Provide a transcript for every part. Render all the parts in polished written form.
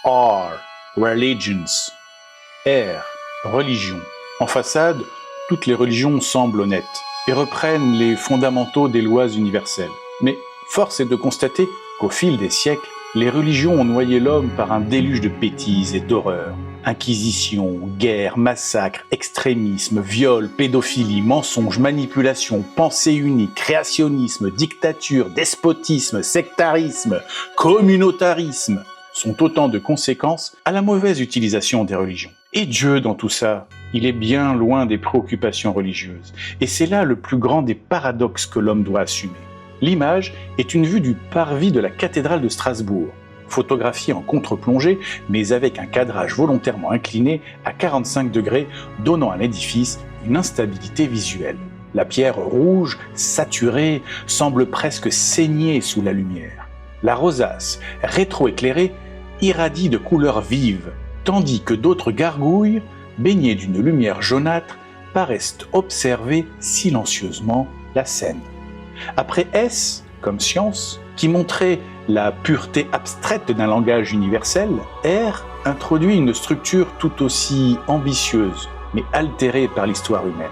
R, religions. R, religion. En façade, toutes les religions semblent honnêtes et reprennent les fondamentaux des lois universelles. Mais force est de constater qu'au fil des siècles, les religions ont noyé l'homme par un déluge de bêtises et d'horreurs. Inquisition, guerre, massacre, extrémisme, viol, pédophilie, mensonge, manipulation, pensée unique, créationnisme, dictature, despotisme, sectarisme, communautarisme sont autant de conséquences à la mauvaise utilisation des religions. Et Dieu dans tout ça, il est bien loin des préoccupations religieuses. Et c'est là le plus grand des paradoxes que l'homme doit assumer. L'image est une vue du parvis de la cathédrale de Strasbourg, photographiée en contre-plongée, mais avec un cadrage volontairement incliné à 45 degrés, donnant à l'édifice une instabilité visuelle. La pierre rouge, saturée, semble presque saigner sous la lumière. La rosace, rétro-éclairée, irradie de couleurs vives, tandis que d'autres gargouilles, baignées d'une lumière jaunâtre, paraissent observer silencieusement la scène. Après S, comme science, qui montrait la pureté abstraite d'un langage universel, R introduit une structure tout aussi ambitieuse, mais altérée par l'histoire humaine.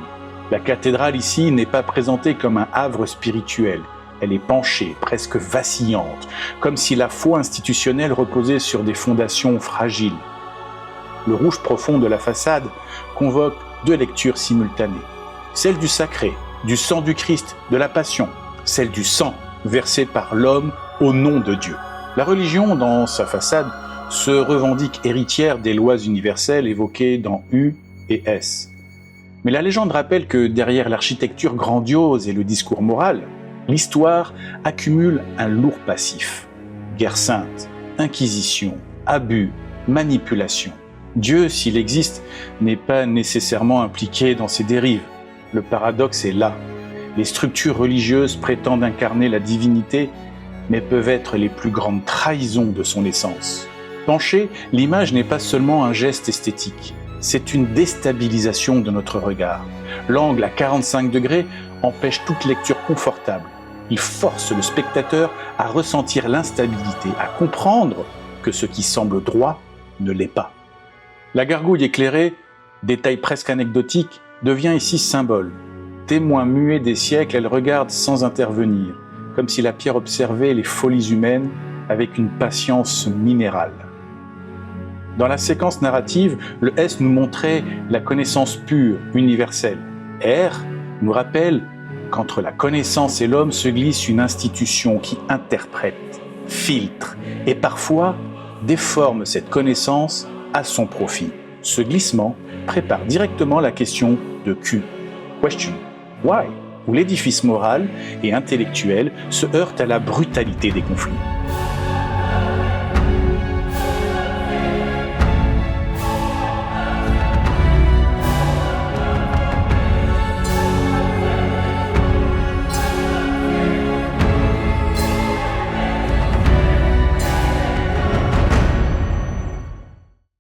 La cathédrale ici n'est pas présentée comme un havre spirituel. Elle est penchée, presque vacillante, comme si la foi institutionnelle reposait sur des fondations fragiles. Le rouge profond de la façade convoque deux lectures simultanées. Celle du sacré, du sang du Christ, de la Passion, celle du sang versé par l'homme au nom de Dieu. La religion, dans sa façade, se revendique héritière des lois universelles évoquées dans U et S. Mais la légende rappelle que derrière l'architecture grandiose et le discours moral, l'histoire accumule un lourd passif. Guerre sainte, inquisition, abus, manipulation. Dieu, s'il existe, n'est pas nécessairement impliqué dans ces dérives. Le paradoxe est là. Les structures religieuses prétendent incarner la divinité, mais peuvent être les plus grandes trahisons de son essence. Pencher, l'image n'est pas seulement un geste esthétique, c'est une déstabilisation de notre regard. L'angle à 45 degrés empêche toute lecture confortable. Il force le spectateur à ressentir l'instabilité, à comprendre que ce qui semble droit ne l'est pas. La gargouille éclairée, détail presque anecdotique, devient ici symbole. Témoin muet des siècles, elle regarde sans intervenir, comme si la pierre observait les folies humaines avec une patience minérale. Dans la séquence narrative, le S nous montrait la connaissance pure, universelle. R nous rappelle qu'entre la connaissance et l'homme se glisse une institution qui interprète, filtre et parfois déforme cette connaissance à son profit. Ce glissement prépare directement la question de Q. Question. Why? Où l'édifice moral et intellectuel se heurte à la brutalité des conflits.